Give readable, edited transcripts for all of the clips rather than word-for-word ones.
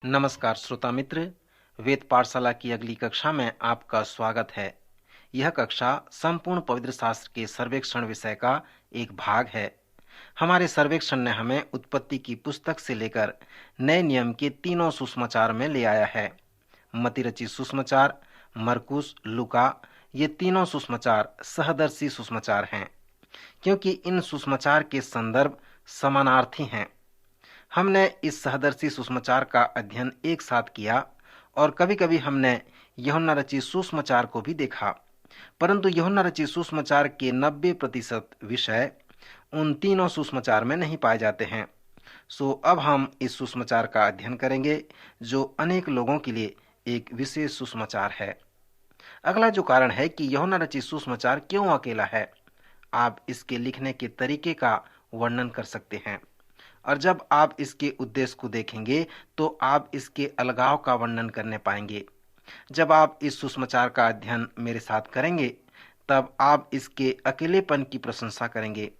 नमस्कार श्रोता मित्र, वेद पाठशाला की अगली कक्षा में आपका स्वागत है। यह कक्षा संपूर्ण पवित्र शास्त्र के सर्वेक्षण विषय का एक भाग है। हमारे सर्वेक्षण ने हमें उत्पत्ति की पुस्तक से लेकर नए नियम के तीनों सुसमाचार में ले आया है। मत्ती रचित सुसमाचार, मरकुस, लूका, ये तीनों सुसमाचार सहदर्शी सुसमाचार हैं, क्योंकि इन सुसमाचार के संदर्भ समानार्थी हैं। हमने इस सहदर्शी सुसमाचार का अध्ययन एक साथ किया और कभी-कभी हमने यूहन्ना रचित सुसमाचार को भी देखा, परंतु यूहन्ना रचित सुसमाचार के 90% विषय उन तीनों सुसमाचार में नहीं पाए जाते हैं। सो अब हम इस सुसमाचार का अध्ययन करेंगे, जो अनेक लोगों के लिए एक विशेष सुसमाचार है। अगला जो कारण है कि यूहन्ना रचित सुसमाचार क्यों अकेला है, आप इसके लिखने के तरीके का वर्णन कर सकते हैं। और जब आप इसके उद्देश्य को देखेंगे तो आप इसके अलगाव का वर्णन करने पाएंगे। जब आप इस सुसमाचार का अध्ययन मेरे साथ करेंगे, तब आप इसके अकेलेपन की प्रशंसा करेंगे।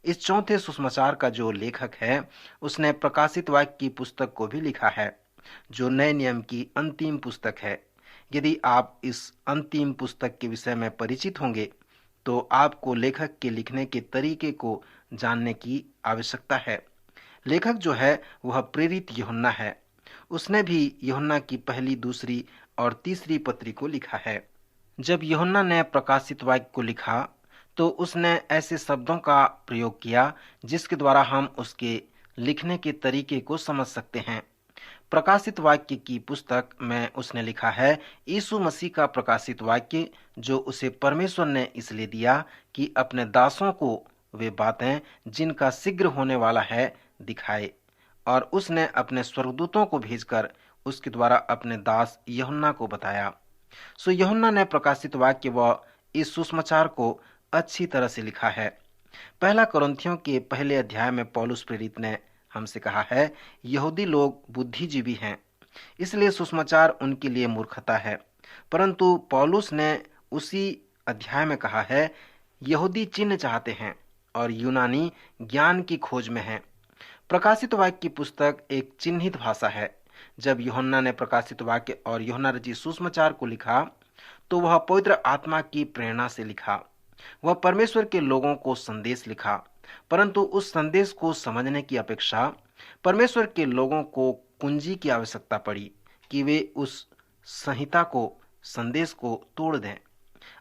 इस चौथे सुसमाचार का जो लेखक है, उसने प्रकाशित वाक्य की पुस्तक को भी लिखा है, जो नए नियम की अंतिम पुस्तक है। यदि आप इस अंतिम पुस्तक के विषय में परिचित होंगे, तो आपको लेखक के लिखने के तरीके को जानने की आवश्यकता है। लेखक जो है वह प्रेरित यूहन्ना है। उसने भी यूहन्ना की पहली, दूसरी और तीसरी पत्री को लिखा है। जब यूहन्ना ने प्रकाशित वाक्य को लिखा, तो उसने ऐसे शब्दों का प्रयोग किया जिसके द्वारा हम उसके लिखने के तरीके को समझ सकते हैं। प्रकाशित वाक्य की पुस्तक में उसने लिखा है, यीशु मसीह का प्रकाशित वाक्य, जो उसे परमेश्वर ने इसलिए दिया कि अपने दासों को वे बातें जिनका शीघ्र होने वाला है दिखाए। और उसने अपने स्वर्गदूतों को भेजकर उसके द्वारा अपने दास यूहन्ना को बताया। सो यूहन्ना ने प्रकाशित वाक्य व इस सुसमाचार को अच्छी तरह से लिखा है। पहला कुरिन्थियों के पहले अध्याय में पौलुस प्रेरित ने हमसे कहा है, यहूदी लोग बुद्धिजीवी हैं, इसलिए सुसमाचार उनके लिए मूर्खता है। परंतु पौलुस ने उसी अध्याय में कहा है, यहूदी चिन्ह चाहते हैं और यूनानी ज्ञान की खोज में हैं। प्रकाशित वाक्य की पुस्तक एक चिन्हित भाषा है। जब यूहन्ना ने प्रकाशित वाक्य और यूहन्ना रचित सुसमाचार को लिखा, तो वह पवित्र आत्मा की प्रेरणा से लिखा। वह परमेश्वर के लोगों को संदेश लिखा, परंतु उस संदेश को समझने की अपेक्षा परमेश्वर के लोगों को कुंजी की आवश्यकता पड़ी कि वे उस संहिता को, संदेश को तोड़ दें।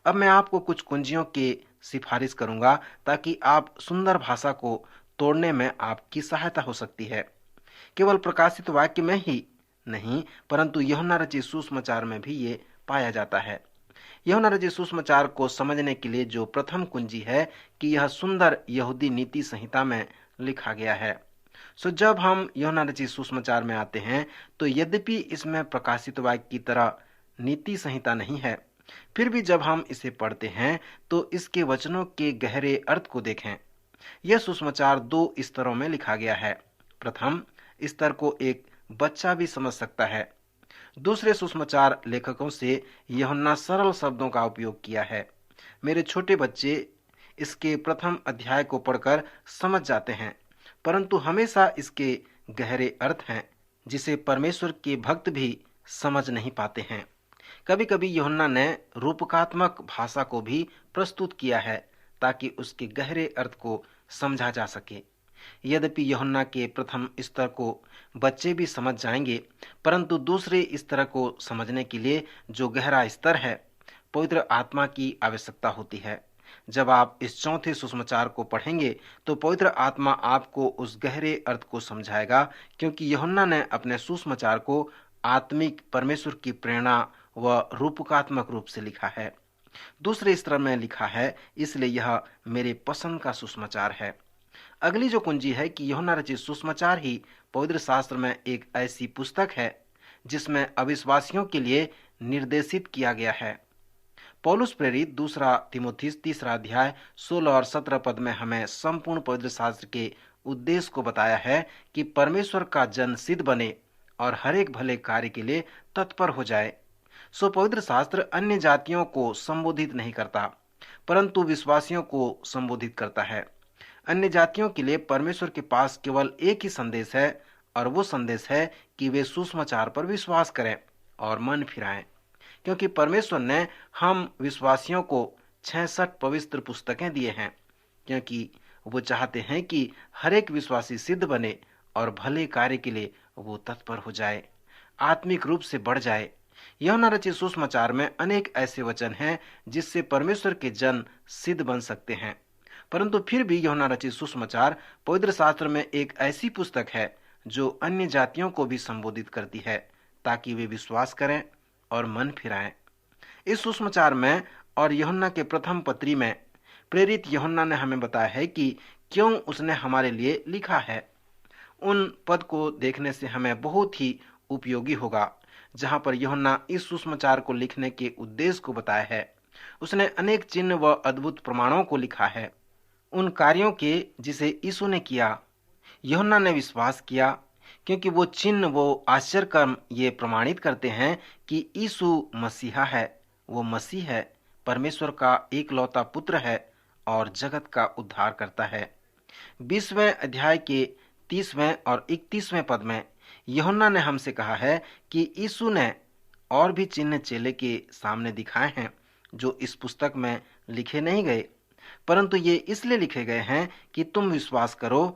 अब मैं आपको कुछ कुंजियों की सिफारिश करूंगा, ताकि आप सुंदर भाषा को तोड़ने में आपकी सहायता हो सकती है। केवल प्रकाशित वाक्य में ही नहीं, परंतु यूहन्ना रचित सुसमाचार में भी ये पाया जाता है। यूहन्ना रचित सुसमाचार को समझने के लिए जो प्रथम कुंजी है कि यह सुंदर यहूदी नीति संहिता में लिखा गया है। सो जब हम यूहन्ना रचित सुसमाचार में आते हैं, तो यद्यपि इसमें प्रकाशित वाक्य की तरह नीति संहिता नहीं है, फिर भी जब हम इसे पढ़ते हैं तो इसके वचनों के गहरे अर्थ को देखें। यह सुसमाचार 2 स्तरों में लिखा गया है। प्रथम स्तर को एक बच्चा भी समझ सकता है। दूसरे सुसमाचार लेखकों से यूहन्ना सरल शब्दों का उपयोग किया है। मेरे छोटे बच्चे इसके प्रथम अध्याय को पढ़कर समझ जाते हैं, परंतु हमेशा इसके गहरे अर्थ हैं जिसे परमेश्वर के भक्त भी समझ नहीं पाते हैं। कभी-कभी यूहन्ना ने रूपकात्मक भाषा को भी प्रस्तुत किया है, ताकि उसके गहरे अर्थ को समझा जा सके। यद्यपि यूहन्ना के प्रथम स्तर को बच्चे भी समझ जाएंगे, परंतु दूसरे स्तर को समझने के लिए जो गहरा स्तर है, पवित्र आत्मा की आवश्यकता होती है। जब आप इस चौथे सुसमाचार को पढ़ेंगे, तो पवित्र आत्मा आपको उस गहरे अर्थ को समझाएगा, क्योंकि यूहन्ना ने अपने सुसमाचार को आत्मिक परमेश्वर की प्रेरणा व रूपकात्मक रूप से लिखा है। दूसरे स्तर में लिखा है, इसलिए यह मेरे पसंद का सुसमाचार है। अगली जो कुंजी है कि यूहन्ना रचित सुसमाचार ही पवित्र शास्त्र में एक ऐसी पुस्तक है जिसमें अविश्वासियों के लिए निर्देशित किया गया है। पौलुस प्रेरित दूसरा तीमुथियुस तीसरा अध्याय 16 और 17 पद में हमें संपूर्ण पवित्र शास्त्र के उद्देश्य को बताया है कि परमेश्वर का जन सिद्ध बने और हर एक भले कार्य के लिए तत्पर हो जाए। सो पवित्र शास्त्र अन्य जातियों को संबोधित नहीं करता, परंतु विश्वासियों को संबोधित करता है। अन्य जातियों के लिए परमेश्वर के पास केवल एक ही संदेश है, और वो संदेश है कि वे सुसमाचार पर विश्वास करें और मन फिराएं, क्योंकि परमेश्वर ने हम विश्वासियों को 66 पवित्र पुस्तकें दिए हैं, क्योंकि वो चाहते हैं कि हर एक विश्वासी सिद्ध बने और भले कार्य के लिए वो तत्पर हो जाए, आत्मिक रूप से बढ़ जाए। यूहन्ना रचित सुसमाचार में अनेक ऐसे वचन हैं जिससे परमेश्वर के जन सिद्ध बन सकते हैं, परंतु फिर भी यूहन्ना रचित सुसमाचार पवित्र शास्त्र में एक ऐसी पुस्तक है जो अन्य जातियों को भी संबोधित करती है, ताकि वे विश्वास करें और मन फिराएं। इस सुसमाचार में और यूहन्ना के प्रथम पत्री में प्रेरित यूहन्ना ने हमें बताया है कि क्यों उसने हमारे लिए लिखा है। उन पद को देखने से हमें बहुत ही उपयोगी होगा, जहां पर यूहन्ना इस सुसमाचार को लिखने के उद्देश्य को बताया है। उसने अनेक चिन्ह व अद्भुत प्रमाणों को लिखा है, उन कार्यों के जिसे यीशु ने किया। यूहन्ना ने विश्वास किया, क्योंकि वो चिन्ह वो आश्चर्य कर्म ये प्रमाणित करते हैं कि यीशु मसीहा है, वो मसीह है, परमेश्वर का एकलौता पुत्र है और जगत का उद्धार करता है। 20वें अध्याय के 30वें और 31वें पद में यूहन्ना ने हमसे कहा है कि यीशु ने और भी चिन्ह चेले के सामने दिखाए हैं जो इस पुस्तक में लिखे नहीं गए, परंतु ये इसलिए लिखे गए हैं कि तुम विश्वास करो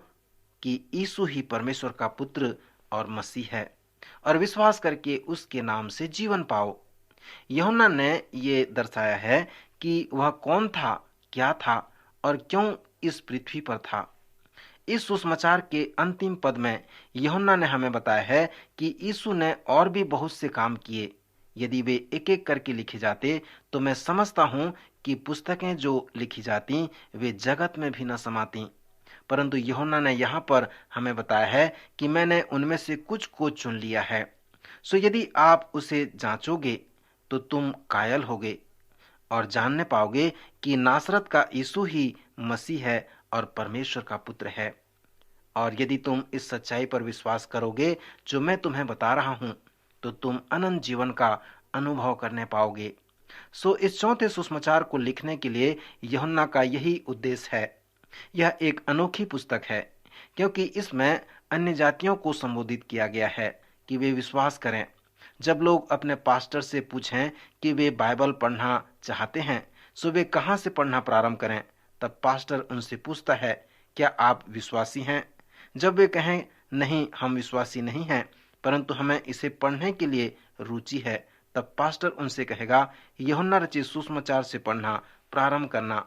कि यीशु ही परमेश्वर का पुत्र और मसीह है, और विश्वास करके उसके नाम से जीवन पाओ। यूहन्ना ने ये दर्शाया है कि वह कौन था, क्या था और क्यों इस पृथ्वी पर था। इस सुसमाचार के अंतिम पद में यूहन्ना ने हमें बताया है कि यीशु ने और भी बहुत से काम किए। यदि वे एक एक करके लिखे जाते तो मैं समझता हूं कि पुस्तकें जो लिखी जाती वे जगत में भी न समाती, परंतु यूहन्ना ने यहाँ पर हमें बताया है कि मैंने उनमें से कुछ को चुन लिया है। सो यदि आप उसे जांचोगे तो तुम कायल होगे और जानने पाओगे कि नासरत का यीशु ही मसीह है और परमेश्वर का पुत्र है। और यदि तुम इस सच्चाई पर विश्वास करोगे जो मैं तुम्हें बता रहा हूं, तो तुम अनंत जीवन का अनुभव करने पाओगे। सो इस चौथे सुसमाचार को लिखने के लिए यूहन्ना का यही उद्देश्य है। यह एक अनोखी पुस्तक है, क्योंकि इसमें अन्य जातियों को संबोधित किया गया है कि वे विश्वास करें। जब लोग अपने पास्टर से पूछें कि वे बाइबल पढ़ना चाहते हैं, सो वे कहां से पढ़ना प्रारंभ करें, तब पास्टर उनसे पूछता है, क्या आप विश्वासी हैं? जब वे कहें नहीं, हम विश्वासी नहीं हैं, परंतु हमें इसे पढ़ने के लिए रुचि है, तब पास्टर उनसे कहेगा, यूहन्ना रचित सुसमाचार से पढ़ना प्रारंभ करना,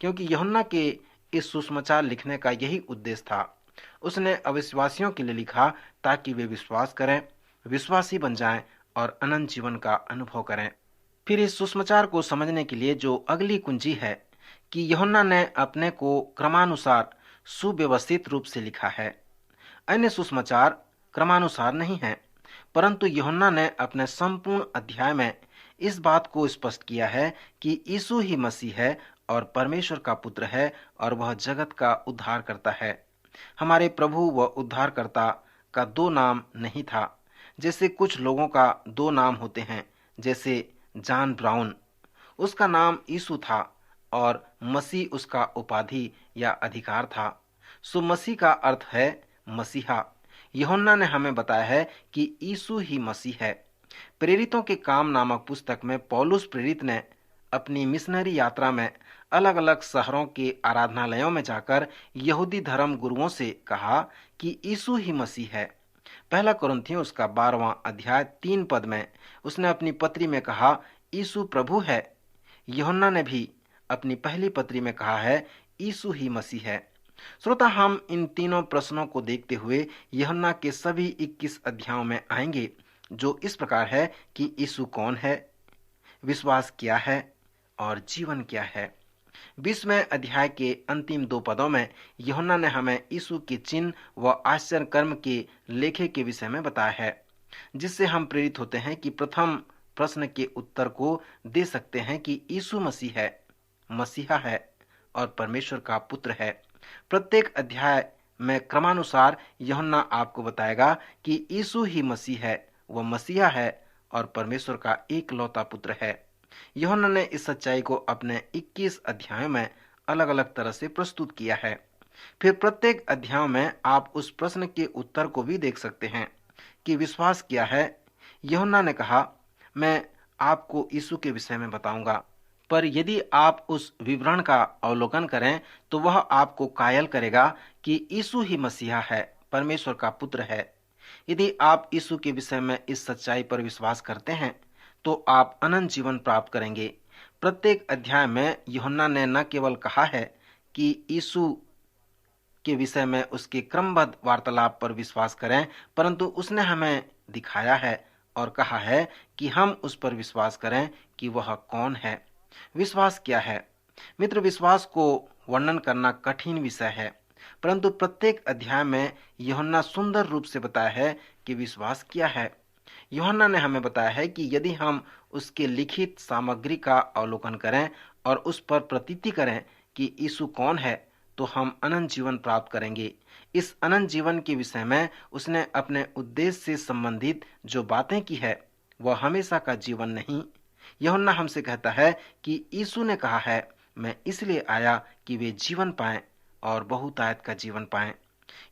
क्योंकि यूहन्ना के इस सुसमाचार लिखने का यही उद्देश्य था। उसने अविश्वासियों के लिए लिखा ताकि वे विश्वास करें, विश्वासी बन जाएं और अनंत जीवन का अनुभव करें। फिर इस सुसमाचार को समझने के लिए जो अगली कुंजी है कि यूहन्ना ने अपने को क्रमानुसार सुव्यवस्थित रूप से लिखा है। अन्य सुसमाचार क्रमानुसार नहीं है, परंतु यूहन्ना ने अपने संपूर्ण अध्याय में इस बात को स्पष्ट किया है कि यीशु ही मसीह है और परमेश्वर का पुत्र है और वह जगत का उद्धार करता है। हमारे प्रभु व उद्धारकर्ता का दो नाम नहीं था, जैसे कुछ लोगों का दो नाम होते हैं, जैसे जॉन ब्राउन, उसका नाम यीशु था और मसीह उसका उपाधि या अधिकार था। सो मसीह का अर्थ है मसीहा। यूहन्ना ने हमें बताया है कि यीशु ही मसीह है। प्रेरितों के काम नामक पुस्तक में पौलुस प्रेरित ने अपनी मिशनरी यात्रा में अलग अलग शहरों के आराधनालयों में जाकर यहूदी धर्म गुरुओं से कहा कि यीशु ही मसीह है। पहला कुरिन्थियों उसका 12वां अध्याय 3 पद में उसने अपनी पत्री में कहा, यीशु प्रभु है। यूहन्ना ने भी अपनी पहली पत्री में कहा है, यीशु ही मसीह है। श्रोता, हम इन तीनों प्रश्नों को देखते हुए यूहन्ना के सभी 21 अध्यायों में आएंगे, जो इस प्रकार है कि यीशु कौन है, विश्वास क्या है और जीवन क्या है। 20वें अध्याय के अंतिम 2 पदों में यूहन्ना ने हमें यीशु के चिन्ह व आश्चर्य कर्म के लेखे के विषय में बताया है, जिससे हम प्रेरित होते हैं कि प्रथम प्रश्न के उत्तर को दे सकते हैं कि यीशु मसीह है, मसीहा है और परमेश्वर का पुत्र है। प्रत्येक अध्याय में क्रमानुसार यूहन्ना आपको बताएगा कि यीशु ही मसीह है, वह मसीहा है और परमेश्वर का एकलौता पुत्र है। यूहन्ना ने इस सच्चाई को अपने 21 अध्यायों में अलग अलग तरह से प्रस्तुत किया है। फिर प्रत्येक अध्याय में आप उस प्रश्न के उत्तर को भी देख सकते हैं कि विश्वास क्या है। यूहन्ना ने कहा, मैं आपको यीशु के विषय में बताऊंगा। पर यदि आप उस विवरण का अवलोकन करें तो वह आपको कायल करेगा कि यीशु ही मसीहा है, परमेश्वर का पुत्र है। यदि आप यीशु के विषय में इस सच्चाई पर विश्वास करते हैं तो आप अनंत जीवन प्राप्त करेंगे। प्रत्येक अध्याय में यूहन्ना ने न केवल कहा है कि यीशु के विषय में उसके क्रमबद्ध वार्तालाप पर विश्वास करें, परंतु उसने हमें दिखाया है और कहा है कि हम उस पर विश्वास करें कि वह कौन है। विश्वास क्या है? मित्र, विश्वास को वर्णन करना कठिन विषय है, परंतु प्रत्येक अध्याय में यूहन्ना सुंदर रूप से बताया है कि विश्वास क्या है। यूहन्ना ने हमें बताया है कि यदि हम उसके लिखित सामग्री का अवलोकन करें और उस पर प्रतीति करें कि यीशु कौन है, तो हम अनंत जीवन प्राप्त करेंगे। इस अनंत जीवन के विषय में उसने अपने उद्देश्य से संबंधित जो बातें की है, वह हमेशा का जीवन नहीं। यूहन्ना हमसे कहता है कि यीशु ने कहा है, मैं इसलिए आया कि वे जीवन पाएं और बहुतायत का जीवन पाएं।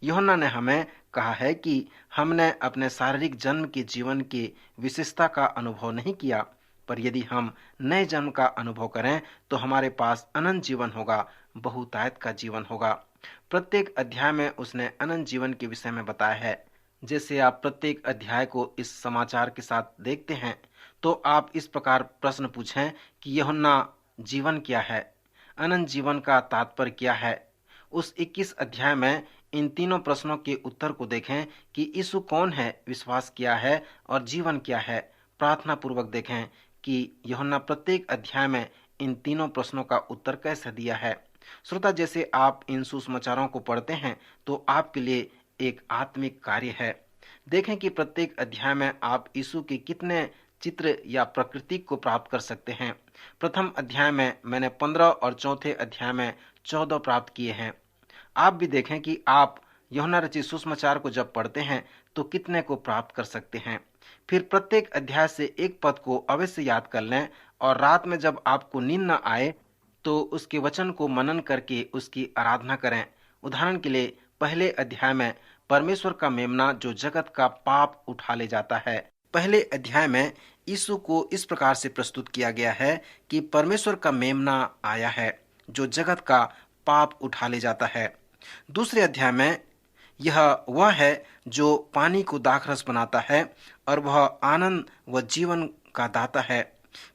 यूहन्ना ने हमें कहा है कि हमने अपने शारीरिक जन्म के जीवन की विशेषता का अनुभव नहीं किया, पर यदि हम नए जन्म का अनुभव करें तो हमारे पास अनंत जीवन होगा, बहुतायत का जीवन होगा। प्रत्येक अध्याय में उसने अनंत जीवन के विषय में बताया है। जैसे आप प्रत्येक अध्याय को इस समाचार के साथ देखते हैं तो आप इस प्रकार प्रश्न पूछें कि यूहन्ना, जीवन क्या है? अनंत जीवन का तात्पर्य क्या है? उस 21 अध्याय में इन तीनों प्रश्नों के उत्तर को देखें कि यीशु कौन है, विश्वास क्या है और जीवन क्या है। प्रार्थना पूर्वक देखें कि यूहन्ना प्रत्येक अध्याय में इन तीनों प्रश्नों का उत्तर कैसे दिया है। श्रोता, जैसे आप इन सुसमाचारों को पढ़ते हैं तो आपके लिए एक आत्मिक कार्य है। देखें कि प्रत्येक अध्याय में आप यीशु के कितने चित्र या प्रकृति को प्राप्त कर सकते हैं। प्रथम अध्याय में मैंने 15 और चौथे अध्याय में 14 प्राप्त किए हैं। आप भी देखें कि आप यूहन्ना रचित सुसमाचार को जब पढ़ते हैं तो कितने को प्राप्त कर सकते हैं। फिर प्रत्येक अध्याय से एक पद को अवश्य याद कर लें और रात में जब आपको नींद न आए तो उसके वचन को मनन करके उसकी आराधना करें। उदाहरण के लिए पहले अध्याय में परमेश्वर का मेमना जो जगत का पाप उठा ले जाता है। पहले अध्याय में यीशु को इस प्रकार से प्रस्तुत किया गया है कि परमेश्वर का मेमना आया है जो जगत का पाप उठा ले जाता है। दूसरे अध्याय में यह वह है जो पानी को दाखरस बनाता है और वह आनंद व जीवन का दाता है।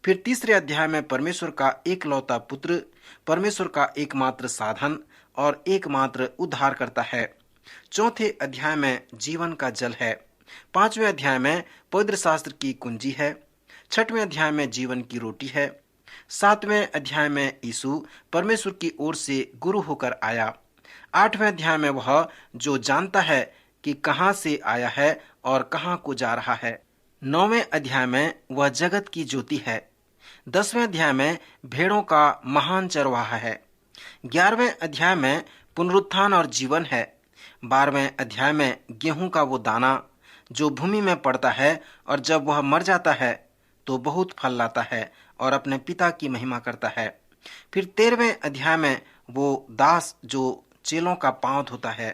फिर तीसरे अध्याय में परमेश्वर का एकलौता पुत्र, परमेश्वर का एकमात्र साधन और एकमात्र उद्धार करता है। चौथे अध्याय में जीवन का जल है। पांचवें अध्याय में पवित्र शास्त्र की कुंजी है। छठवें अध्याय में जीवन की रोटी है। सातवें अध्याय में यीशु परमेश्वर की ओर से गुरु होकर आया। आठवें अध्याय में वह जो जानता है कि कहां से आया है और कहां को जा रहा है। नौवें अध्याय में वह जगत की ज्योति है। 10वें अध्याय में भेड़ों का महान चरवाहा है। 11वें अध्याय में पुनरुत्थान और जीवन है। 12वें अध्याय में गेहूं का वो दाना जो भूमि में पड़ता है और जब वह मर जाता है तो बहुत फल लाता है और अपने पिता की महिमा करता है। फिर 13वें अध्याय में वो दास जो चेलों का पांव धोता है।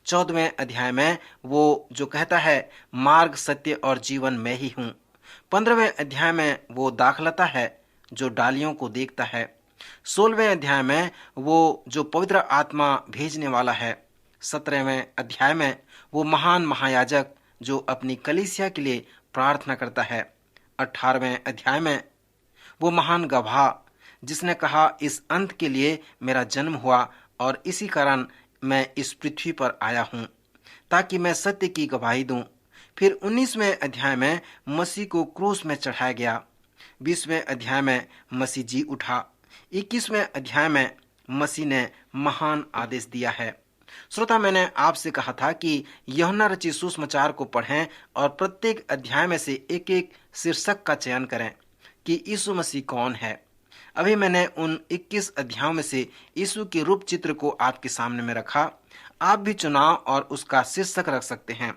14वें अध्याय में वो जो कहता है मार्ग, सत्य और जीवन मैं ही हूँ। 15वें अध्याय में वो दाखलता है जो डालियों को देखता है। 16वें अध्याय में वो जो पवित्र आत्मा भेजने वाला है। 17वें अध्याय में वो महान महायाजक जो अपनी कलीसिया के लिए प्रार्थना करता है। 18वें अध्याय में वो महान गवाह जिसने कहा इस अंत के लिए मेरा जन्म हुआ और इसी कारण मैं इस पृथ्वी पर आया हूँ ताकि मैं सत्य की गवाही दूं। फिर 19वें अध्याय में मसीह को क्रूस में चढ़ाया गया। 20वें अध्याय में मसीह जी उठा। 21वें अध्याय में मसीह ने महान आदेश दिया है। श्रोता, मैंने आपसे कहा था कि यूहन्ना रचित सुसमाचार को पढ़ें और प्रत्येक अध्याय में से एक एक शीर्षक का चयन करें कि यीशु मसीह कौन है। अभी मैंने उन 21 अध्यायों में से यीशु के रूप चित्र को आपके सामने में रखा। आप भी चुनाव और उसका शीर्षक रख सकते हैं।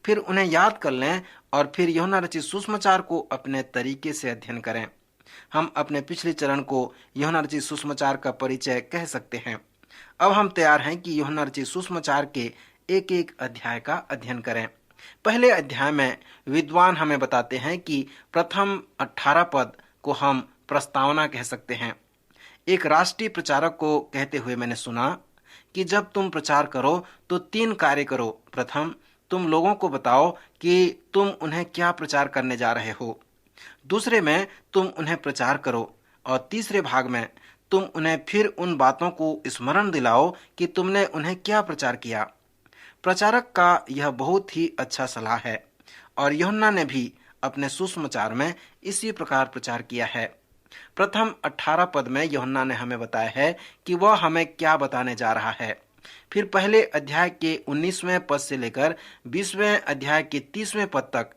फिर उन्हें याद कर लें और फिर यूहन्ना रचित सुसमाचार को अपने तरीके से अध्ययन करें। हम अपने पिछले चरण को यूहन्ना रचित सुसमाचार का परिचय कह सकते हैं। अब हम तैयार हैं कि यूहन्ना रचित सुसमाचार के एक एक अध्याय का अध्ययन करें। पहले अध्याय में विद्वान हमें बताते हैं कि प्रथम 18 पद को हम प्रस्तावना कह सकते हैं। एक राष्ट्रीय प्रचारक को कहते हुए मैंने सुना कि जब तुम प्रचार करो तो 3 कार्य करो। प्रथम, तुम लोगों को बताओ कि तुम उन्हें क्या प्रचार करने जा रहे हो। दूसरे में तुम उन्हें प्रचार करो और तीसरे भाग में तुम उन्हें फिर उन बातों को स्मरण दिलाओ कि तुमने उन्हें क्या प्रचार किया। प्रचारक का यह बहुत ही अच्छा सलाह है और यूहन्ना ने भी अपने सुसमाचार में इसी प्रकार प्रचार किया है। प्रथम 18 पद में यूहन्ना ने हमें बताया है कि वह हमें क्या बताने जा रहा है। फिर पहले अध्याय के 19वें पद से लेकर 20वें अध्याय के 30वें पद तक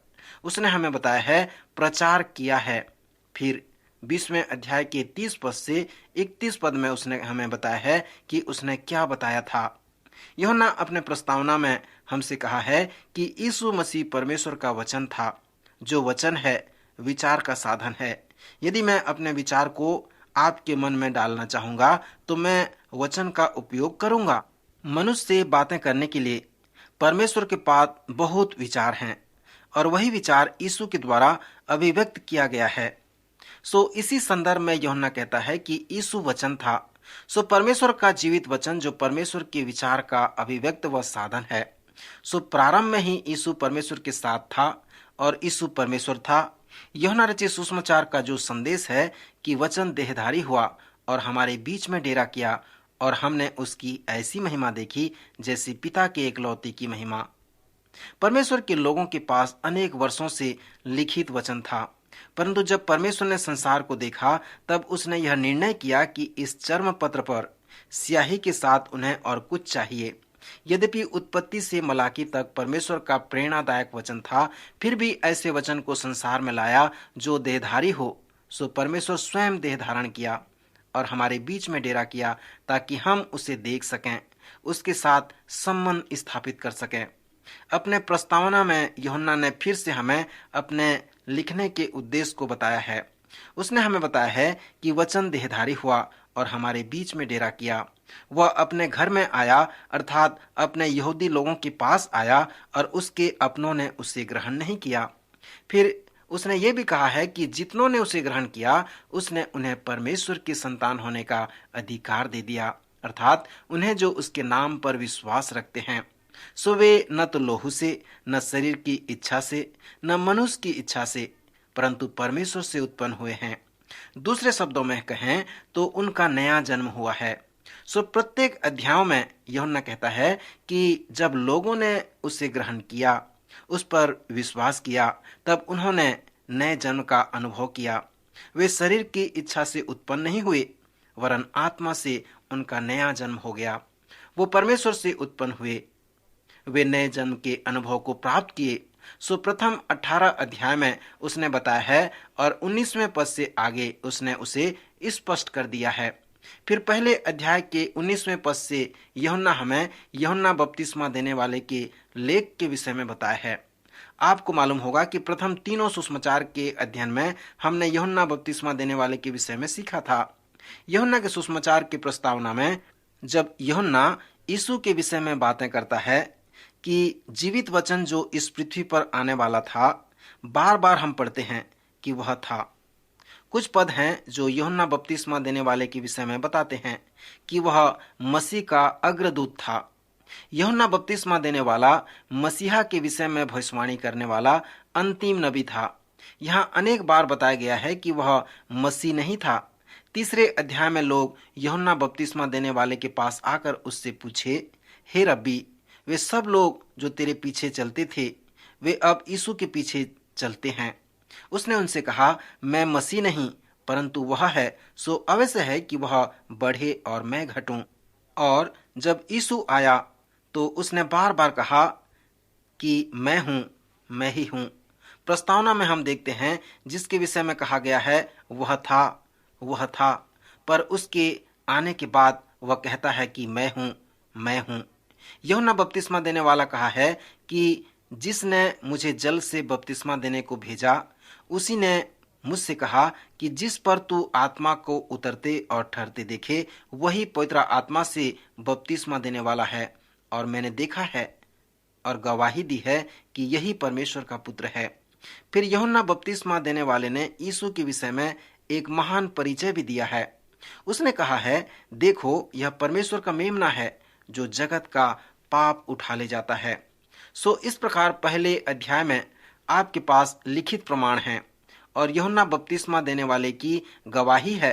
उसने हमें बताया है प्रचार किया है। फिर 20वें अध्याय के 30 पद से 31 पद में उसने हमें बताया है कि उसने क्या बताया था। यूहन्ना अपने प्रस्तावना में हमसे कहा है कि यीशु मसीह परमेश्वर का वचन था। जो वचन है विचार का साधन है। यदि मैं अपने विचार को आपके मन में डालना चाहूंगा तो मैं वचन का उपयोग करूंगा। मनुष्य से बातें करने के लिए परमेश्वर के पास बहुत विचार हैं और वही विचार यीशु के द्वारा अभिव्यक्त किया गया है। इसी संदर्भ में यूहन्ना कहता है कि यीशु वचन था। परमेश्वर का जीवित वचन जो परमेश्वर के विचार का अभिव्यक्त व साधन है। प्रारंभ में ही यीशु परमेश्वर के साथ था और यीशु परमेश्वर था। यूहन्ना रचित सुसमाचार का जो संदेश है कि वचन देहधारी हुआ और हमारे बीच में डेरा किया और हमने उसकी ऐसी महिमा देखी जैसी पिता के एकलौते की महिमा। परमेश्वर के लोगों के पास अनेक वर्षों से लिखित वचन था, परंतु जब परमेश्वर ने संसार को देखा तब उसने यह निर्णय किया कि इस चर्म पत्र पर स्याही के साथ उन्हें और कुछ चाहिए। यद्यपि उत्पत्ति से मलाकी तक परमेश्वर का प्रेरणादायक वचन था, फिर भी ऐसे वचन को संसार में लाया जो देहधारी हो। परमेश्वर स्वयं देह धारण किया और हमारे बीच में डेरा किया ताकि हम उसे देख सकें, उसके साथ संबंध स्थापित कर सकें। अपने प्रस्तावना में यूहन्ना ने फिर से हमें अपने लिखने के उद्देश्य को बताया है। उसने हमें बताया है कि वचन देहधारी हुआ और हमारे बीच में डेरा किया। वह अपने घर में आया, अर्थात अपने यहूदी लोगों के पास आया और उसके अपनों ने उसे ग्रहण नहीं किया। फिर उसने ये भी कहा है कि जितनों ने उसे ग्रहण किया उसने उन्हें परमेश्वर की संतान होने का अधिकार दे दिया, अर्थात उन्हें जो उसके नाम पर विश्वास रखते हैं। वे न तो लोहू से, न शरीर की इच्छा से, न मनुष्य की इच्छा से, परंतु परमेश्वर से उत्पन्न हुए हैं। दूसरे शब्दों में कहें तो उनका नया जन्म हुआ है। प्रत्येक अध्याय में यूहन्ना कहता है कि जब लोगों ने उसे ग्रहण किया, उस पर विश्वास किया, तब उन्होंने नए जन्म का अनुभव किया। वे शरीर की इच्छा से उत्पन्न नहीं हुए, वरन आत्मा से उनका नया जन्म हो गया। वो परमेश्वर से उत्पन्न हुए। वे नए जन्म के अनुभव को प्राप्त किए। प्रथम 18 अध्याय में उसने बताया है और 19वें पद से आगे उसने उसे स्पष्ट कर दिया है। फिर पहले अध्याय के 19वें पद से यूहन्ना हमें यूहन्ना बपतिस्मा देने वाले के लेख के विषय में बताया है। आपको मालूम होगा कि प्रथम तीनों सुसमाचार के अध्ययन में हमने यूहन्ना बपतिस्मा देने वाले के विषय में सीखा था। यूहन्ना के सुसमाचार की प्रस्तावना में जब यूहन्ना यीशु के विषय में बातें करता है कि जीवित वचन जो इस पृथ्वी पर आने वाला था, बार बार हम पढ़ते हैं कि वह था। कुछ पद हैं जो यूहन्ना बपतिस्मा देने वाले के विषय में बताते हैं कि वह मसीह का अग्रदूत था। यूहन्ना बपतिस्मा देने वाला मसीहा के विषय में भविष्यवाणी करने वाला अंतिम नबी था। यहाँ अनेक बार बताया गया है कि वह मसीह नहीं था। तीसरे अध्याय में लोग यूहन्ना बपतिस्मा देने वाले के पास आकर उससे पूछे, हे रब्बी, वे सब लोग जो तेरे पीछे चलते थे वे अब यीशु के पीछे चलते हैं। उसने उनसे कहा, मैं मसीह नहीं परंतु वह है, अवश्य है कि वह बढ़े और मैं घटूं। और जब यीशु आया तो उसने बार बार कहा कि मैं हूं, मैं ही हूं। प्रस्तावना में हम देखते हैं जिसके विषय में कहा गया है वह था, पर उसके आने के बाद वह कहता है कि मैं हूं, मैं हूं। यूहन्ना बपतिस्मा देने वाला कहा है कि जिसने मुझे जल से बपतिस्मा देने को भेजा उसी ने मुझसे कहा कि जिस पर तू आत्मा को उतरते और ठहरते देखे वही पवित्र आत्मा से बपतिस्मा देने वाला है। और मैंने देखा है और गवाही दी है कि यही परमेश्वर का पुत्र है। फिर यूहन्ना बपतिस्मा देने वाले ने यीशु के विषय में एक महान परिचय भी दिया है। उसने कहा है, देखो यह परमेश्वर का मेमना है जो जगत का पाप उठा ले जाता है। इस प्रकार पहले अध्याय में आपके पास लिखित प्रमाण है और यूहन्ना बपतिस्मा देने वाले की गवाही है।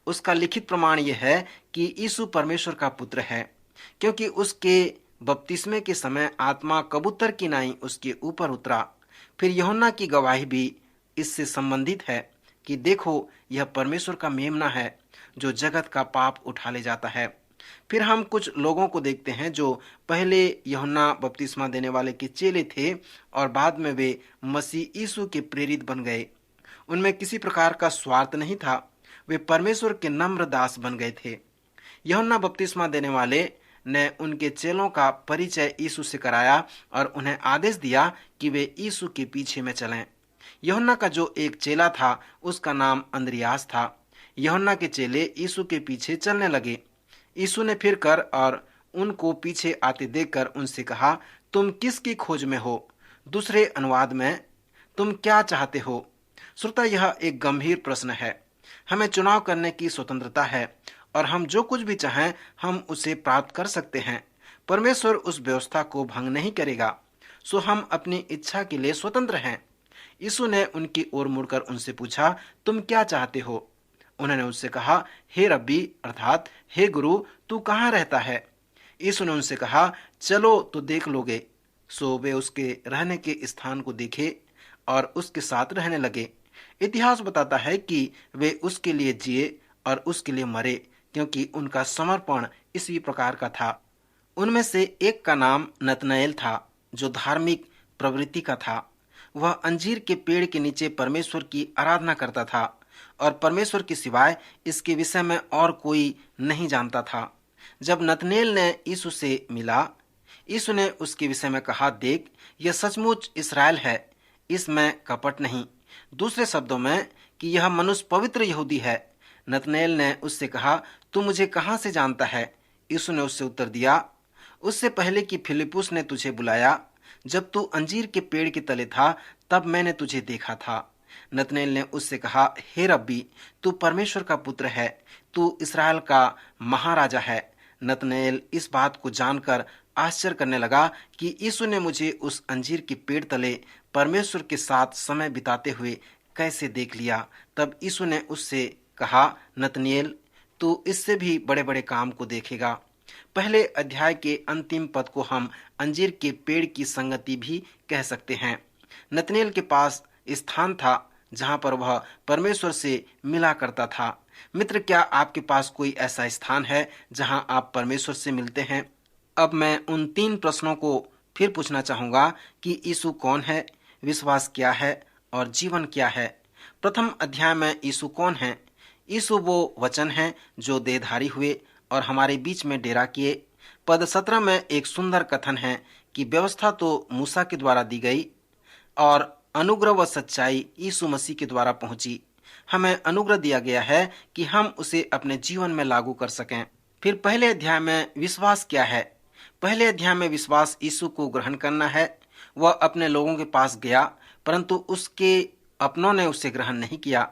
उसका लिखित प्रमाण यह है कि यीशु परमेश्वर का पुत्र है, क्योंकि उसके बपतिस्मे के समय आत्मा कबूतर की नाई उसके ऊपर उतरा। फिर यूहन्ना की गवाही भी इससे संबंधित है कि देखो यह परमेश्वर का मेमना है जो जगत का पाप उठा ले जाता है। फिर हम कुछ लोगों को देखते हैं जो पहले यूहन्ना बपतिस्मा देने वाले के चेले थे और बाद में वे मसीह यीशु के प्रेरित बन गए। उनमें किसी प्रकार का स्वार्थ नहीं था, वे परमेश्वर के नम्र दास बन गए थे। यूहन्ना बपतिस्मा देने वाले ने उनके चेलों का परिचय यीशु से कराया और उन्हें आदेश दिया कि वे यीशु के पीछे में चलें। यूहन्ना का जो एक चेला था उसका नाम अंद्रियास था। यूहन्ना के चेले यीशु के पीछे चलने लगे। यीशु ने फिर कर और उनको पीछे आते देखकर उनसे कहा, तुम किसकी खोज में हो? दूसरे अनुवाद में, तुम क्या चाहते हो? श्रोता, यह एक गंभीर प्रश्न है। हमें चुनाव करने की स्वतंत्रता है और हम जो कुछ भी चाहें हम उसे प्राप्त कर सकते हैं। परमेश्वर उस व्यवस्था को भंग नहीं करेगा। हम अपनी इच्छा के लिए स्वतंत्र हैं। यीशु ने उनकी ओर मुड़कर उनसे पूछा, तुम क्या चाहते हो? उन्होंने उससे कहा, हे रब्बी अर्थात हे गुरु, तू कहाँ रहता है? यीशु ने उनसे कहा, चलो तो देख लोगे। वे उसके रहने के स्थान को देखे और उसके साथ रहने लगे। इतिहास बताता है कि वे उसके लिए जिए और उसके लिए मरे, क्योंकि उनका समर्पण इसी प्रकार का था। उनमें से एक का नाम नतनएल था, जो धार्मिक प्रवृत्ति का था। वह अंजीर के पेड़ के नीचे परमेश्वर की आराधना करता था और परमेश्वर के सिवाय इसके विषय में और कोई नहीं जानता था। जब नतनएल ने यीशु से मिला, यीशु ने उसके विषय में कहा, देख, यह सचमुच इस्राएल है, इसमें कपट नहीं। दूसरे शब्दों में कि यह मनुष्य पवित्र यहूदी है। नतनएल ने उससे कहा, तू मुझे कहाँ से जानता है? यीशु ने उससे उत्तर दिया, उससे पहले कि फिलिप्पुस ने तुझे बुलाया, जब तू अंजीर के पेड़ के तले था, तब मैंने तुझे देखा था। नतनएल ने उससे कहा, हे रब्बी, तू परमेश्वर का पुत्र है, तू इस्राएल का महाराजा है। नतनएल इस बात को जानकर आश्चर्य करने लगा कि यीशु ने मुझे उस अंजीर के पेड़ तले परमेश्वर के साथ समय बिताते हुए कैसे देख लिया। तब यीशु ने उससे कहा, नतनएल, तू इससे भी बड़े बड़े काम को देखेगा। पहले अध्याय के अंतिम पद को हम अंजीर के पेड़ की संगति भी कह सकते हैं। नतनएल के पास स्थान था जहां पर वह परमेश्वर से मिला करता था। मित्र, क्या आपके पास कोई ऐसा स्थान है जहां आप परमेश्वर से मिलते हैं? अब मैं उन 3 प्रश्नों को फिर पूछना चाहूंगा कि यीशु कौन है, विश्वास क्या है और जीवन क्या है। प्रथम अध्याय में यीशु कौन है? यीशु वो वचन है जो देहधारी हुए और हमारे बीच में डेरा किए। पद 17 में एक सुंदर कथन है कि व्यवस्था तो मूसा के द्वारा दी गई और अनुग्रह व सच्चाई यीशु मसीह के द्वारा पहुंची। हमें अनुग्रह दिया गया है कि हम उसे अपने जीवन में लागू कर सकें। फिर पहले अध्याय में विश्वास क्या है? पहले अध्याय में विश्वास यीशु को ग्रहण करना है। वह अपने लोगों के पास गया, परंतु उसके अपनों ने उसे ग्रहण नहीं किया,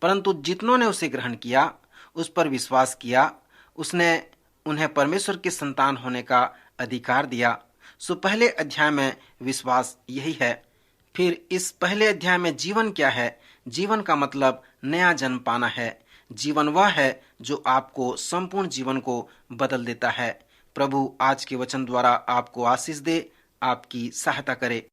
परंतु जितनों ने उसे ग्रहण किया, उस पर विश्वास किया, उसने उन्हें परमेश्वर के संतान होने का अधिकार दिया। पहले अध्याय में विश्वास यही है। फिर इस पहले अध्याय में जीवन क्या है? जीवन का मतलब नया जन्म पाना है। जीवन वह है जो आपको संपूर्ण जीवन को बदल देता है। प्रभु आज के वचन द्वारा आपको आशीष दे, आपकी सहायता करे।